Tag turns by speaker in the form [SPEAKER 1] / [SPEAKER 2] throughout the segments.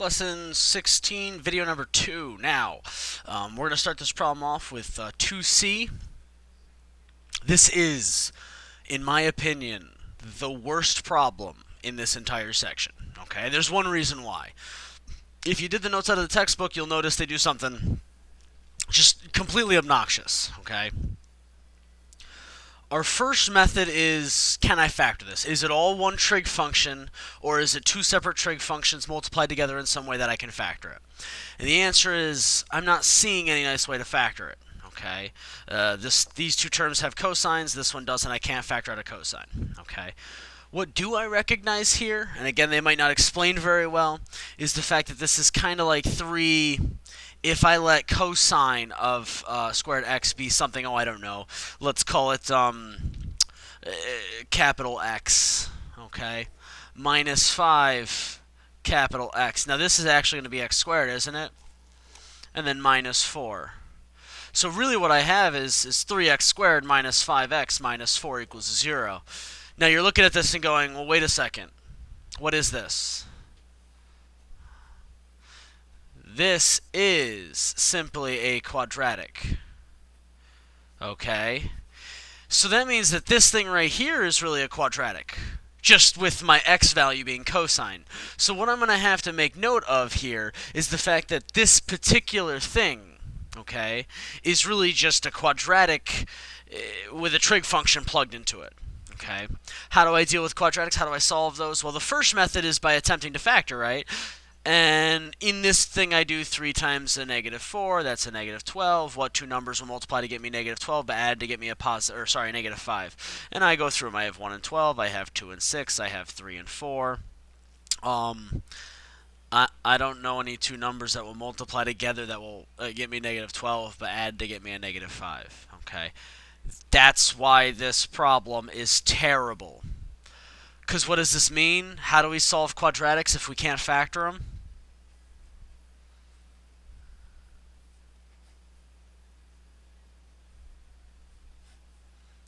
[SPEAKER 1] Lesson 16, video number 2. Now, we're going to start this problem off with 2C. This is, in my opinion, the worst problem in this entire section. Okay, there's one reason why. If you did the notes out of the textbook, you'll notice they do something just completely obnoxious. Okay. Our first method is, can I factor this? Is it all one trig function, or is it two separate trig functions multiplied together in some way that I can factor it? And the answer is, I'm not seeing any nice way to factor it. Okay, these two terms have cosines, this one doesn't, I can't factor out a cosine. Okay, what do I recognize here, and again they might not explain very well, is the fact that this is kind of like 3... If I let cosine of squared x be something, I don't know, let's call it capital X, okay, minus 5 capital X. Now this is actually going to be x squared, isn't it? And then minus 4. So really what I have is 3x squared minus 5x minus 4 equals 0. Now you're looking at this and going, well, wait a second. What is this? This is simply a quadratic. Okay? So that means that this thing right here is really a quadratic, just with my x value being cosine. So what I'm going to have to make note of here is the fact that this particular thing, okay, is really just a quadratic with a trig function plugged into it. Okay? How do I deal with quadratics? How do I solve those? Well, the first method is by attempting to factor, right? And in this thing I do 3 times a negative 4, that's a negative 12. What two numbers will multiply to get me negative 12, but add to get me a positive, or sorry, negative 5. And I go through them. I have 1 and 12, I have 2 and 6, I have 3 and 4. I don't know any two numbers that will multiply together that will get me negative 12, but add to get me a negative 5. Okay, that's why this problem is terrible. Because what does this mean? How do we solve quadratics if we can't factor them?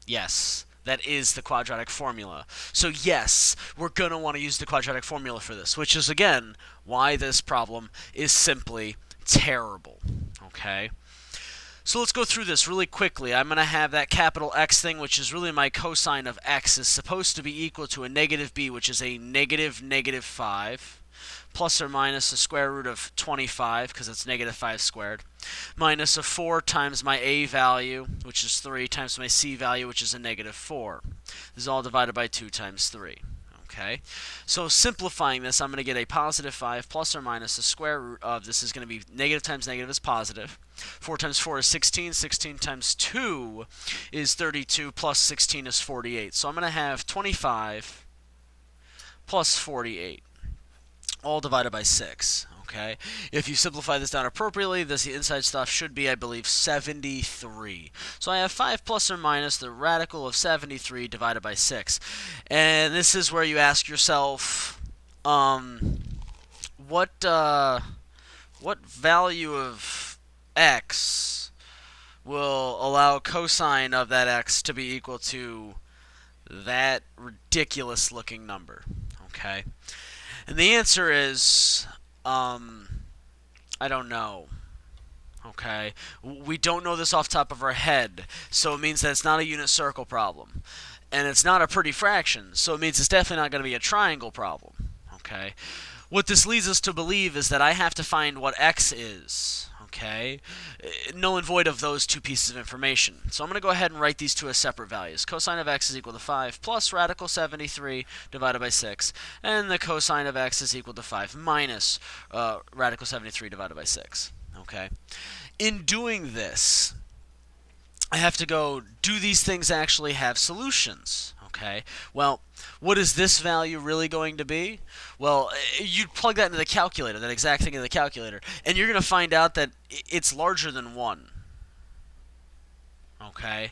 [SPEAKER 1] Yes, that is the quadratic formula. So yes, we're going to want to use the quadratic formula for this, which is, again, why this problem is simply terrible. Okay? So let's go through this really quickly. I'm going to have that capital X thing, which is really my cosine of x, is supposed to be equal to a negative b, which is a negative 5, plus or minus the square root of 25, because it's negative 5 squared, minus a 4 times my a value, which is 3, times my c value, which is a negative 4. This is all divided by 2 times 3. Okay, so simplifying this, I'm going to get a positive 5 plus or minus the square root of, this is going to be negative times negative is positive. 4 times 4 is 16. 16 times 2 is 32, plus 16 is 48. So I'm going to have 25 plus 48, all divided by 6. Okay, if you simplify this down appropriately, the inside stuff should be, I believe, 73. So I have 5 plus or minus the radical of 73 divided by 6. And this is where you ask yourself, what value of x will allow cosine of that x to be equal to that ridiculous looking number? Okay, and the answer is, I don't know. Okay, we don't know this off the top of our head, so it means that it's not a unit circle problem, and it's not a pretty fraction, so it means it's definitely not going to be a triangle problem. Okay, what this leads us to believe is that I have to find what x is. Okay, null and void of those two pieces of information. So I'm going to go ahead and write these two as separate values. Cosine of x is equal to 5 plus radical 73 divided by 6. And the cosine of x is equal to 5 minus radical 73 divided by 6. Okay. In doing this, I have to go, do these things actually have solutions? Okay, well, what is this value really going to be? Well, you plug that into the calculator, that exact thing in the calculator, and you're going to find out that it's larger than 1. Okay,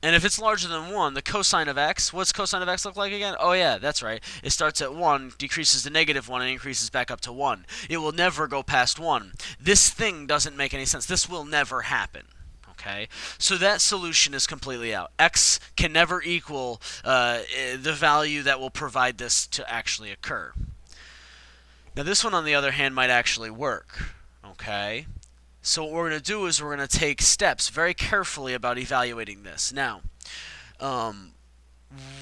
[SPEAKER 1] and if it's larger than 1, the cosine of x, what's cosine of x look like again? Oh yeah, that's right. It starts at 1, decreases to negative 1, and increases back up to 1. It will never go past 1. This thing doesn't make any sense. This will never happen. Okay, so that solution is completely out. X can never equal the value that will provide this to actually occur. Now this one, on the other hand, might actually work. Okay? So what we're going to do is we're going to take steps very carefully about evaluating this. Now,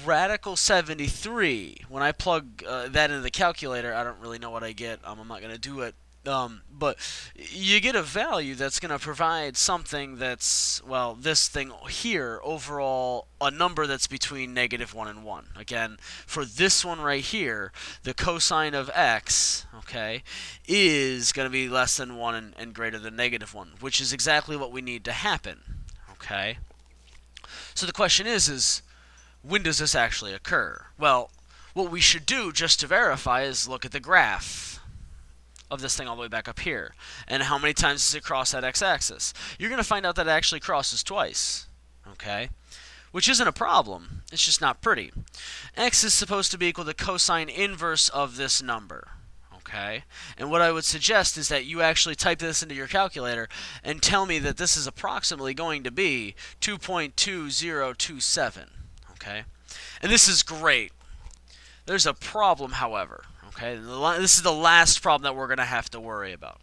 [SPEAKER 1] radical 73, when I plug that into the calculator, I don't really know what I get. I'm not going to do it. But you get a value that's going to provide something that's, well, this thing here, overall, a number that's between -1 and 1. Again, for this one right here, the cosine of x, okay, is going to be less than 1 and greater than -1, which is exactly what we need to happen, okay? So the question is when does this actually occur? Well, what we should do just to verify is look at the graph of this thing all the way back up here. And how many times does it cross that x-axis? You're going to find out that it actually crosses twice, okay? Which isn't a problem. It's just not pretty. X is supposed to be equal to cosine inverse of this number, okay? And what I would suggest is that you actually type this into your calculator and tell me that this is approximately going to be 2.2027, okay? And this is great. There's a problem, however. Okay, this is the last problem that we're going to have to worry about.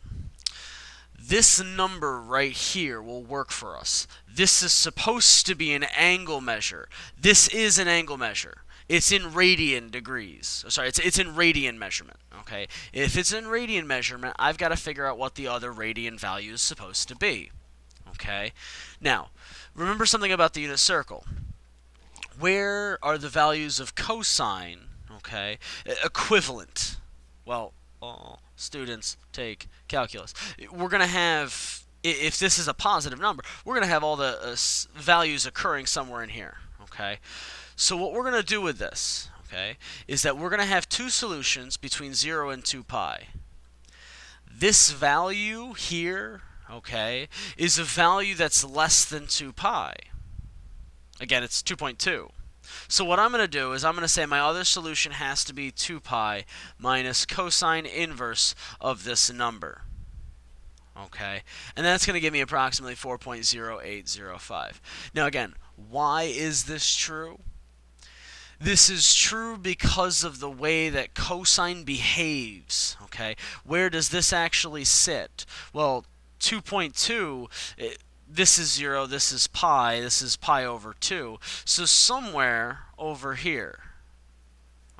[SPEAKER 1] This number right here will work for us. This is supposed to be an angle measure. This is an angle measure. It's in radian degrees. Sorry, it's in radian measurement. Okay, if it's in radian measurement, I've got to figure out what the other radian value is supposed to be. Okay, now remember something about the unit circle. Where are the values of cosine? Okay, equivalent. Well, students take calculus. We're going to have, if this is a positive number, we're going to have all the values occurring somewhere in here. Okay, so what we're going to do with this, okay, is that we're going to have two solutions between 0 and 2 pi. This value here, okay, is a value that's less than 2 pi. Again, it's 2.2. So what I'm going to do is I'm going to say my other solution has to be 2 pi minus cosine inverse of this number. Okay, and that's going to give me approximately 4.0805. Now again, why is this true? This is true because of the way that cosine behaves. Okay, where does this actually sit? Well, 2.2, this is 0, this is pi over 2. So somewhere over here.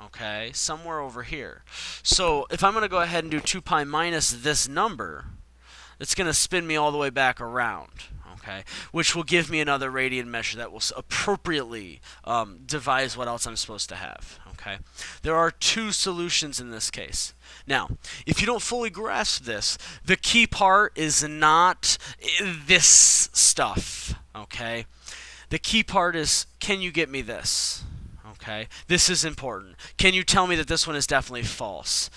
[SPEAKER 1] Okay, somewhere over here. So if I'm going to go ahead and do 2 pi minus this number, it's going to spin me all the way back around. Okay, which will give me another radian measure that will appropriately devise what else I'm supposed to have. Okay, there are two solutions in this case. Now, if you don't fully grasp this, the key part is not this stuff. Okay, the key part is, can you get me this? Okay, this is important. Can you tell me that this one is definitely false?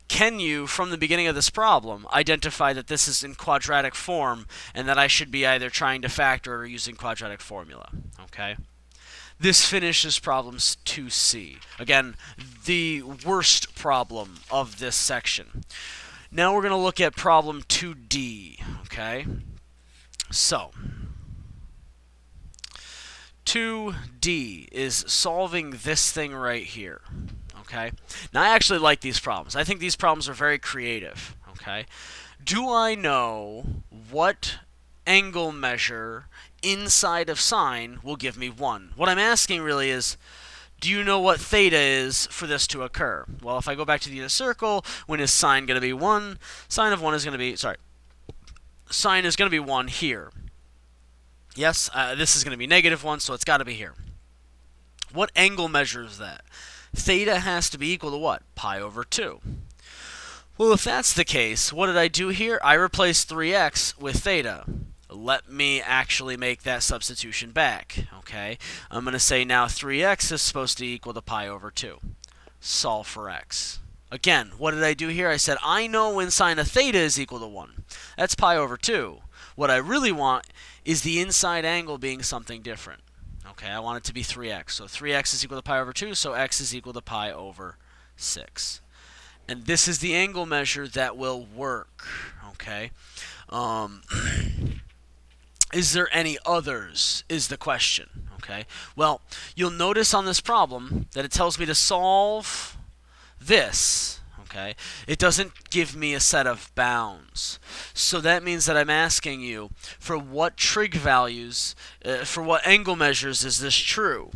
[SPEAKER 1] Can you, from the beginning of this problem, identify that this is in quadratic form and that I should be either trying to factor or using quadratic formula? Okay. This finishes problems 2C. Again, the worst problem of this section. Now we're going to look at problem 2D. Okay. So, 2D is solving this thing right here. Okay. Now I actually like these problems. I think these problems are very creative. Okay. Do I know what angle measure inside of sine will give me 1? What I'm asking really is, do you know what theta is for this to occur? Well, if I go back to the unit circle, when is sine going to be 1? Sine of 1 is going to be, sine is going to be 1 here. Yes, this is going to be -1, so it's got to be here. What angle measure is that? Theta has to be equal to what? Pi over 2. Well, if that's the case, what did I do here? I replaced 3x with theta. Let me actually make that substitution back. Okay, I'm going to say now 3x is supposed to equal to pi over 2. Solve for x. Again, what did I do here? I said I know when sine of theta is equal to 1. That's pi over 2. What I really want is the inside angle being something different. Okay, I want it to be 3x. So 3x is equal to pi over 2, so x is equal to pi over 6. And this is the angle measure that will work. Okay. Is there any others, is the question. Okay. Well, you'll notice on this problem that it tells me to solve this. Okay? It doesn't give me a set of bounds. So that means that I'm asking you, for what trig values, for what angle measures is this true?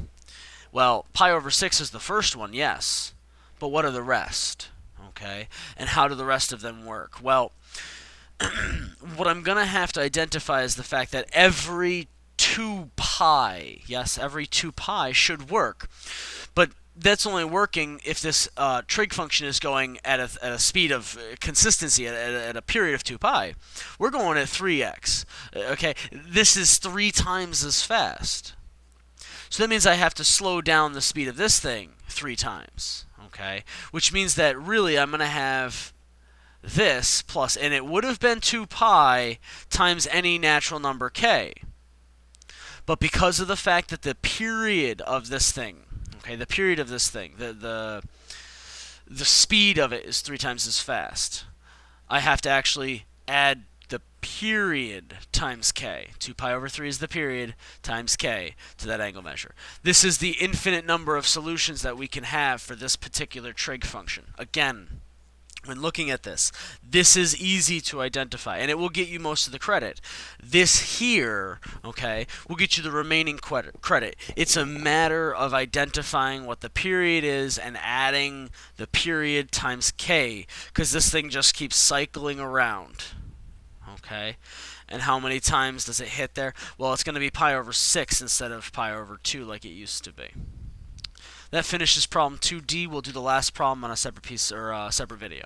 [SPEAKER 1] Well, pi over 6 is the first one, yes. But what are the rest? Okay? And how do the rest of them work? Well, what I'm going to have to identify is the fact that every 2 pi, yes, every 2 pi should work. But that's only working if this trig function is going at a speed of consistency, at a period of 2 pi. We're going at 3x. Okay, this is 3 times as fast. So that means I have to slow down the speed of this thing 3 times. Okay, which means that really I'm going to have this plus, and it would have been 2 pi times any natural number k. But because of the fact that the period of this thing, okay, the period of this thing, the speed of it is 3 times as fast, I have to actually add the period times k. 2 pi over 3 is the period times k to that angle measure. This is the infinite number of solutions that we can have for this particular trig function. Again, when looking at this, this is easy to identify, and it will get you most of the credit. This here, okay, will get you the remaining credit. It's a matter of identifying what the period is and adding the period times k, because this thing just keeps cycling around. Okay, and how many times does it hit there? Well, it's going to be pi over 6 instead of pi over 2 like it used to be. That finishes problem 2D. We'll do the last problem on a separate piece or separate video.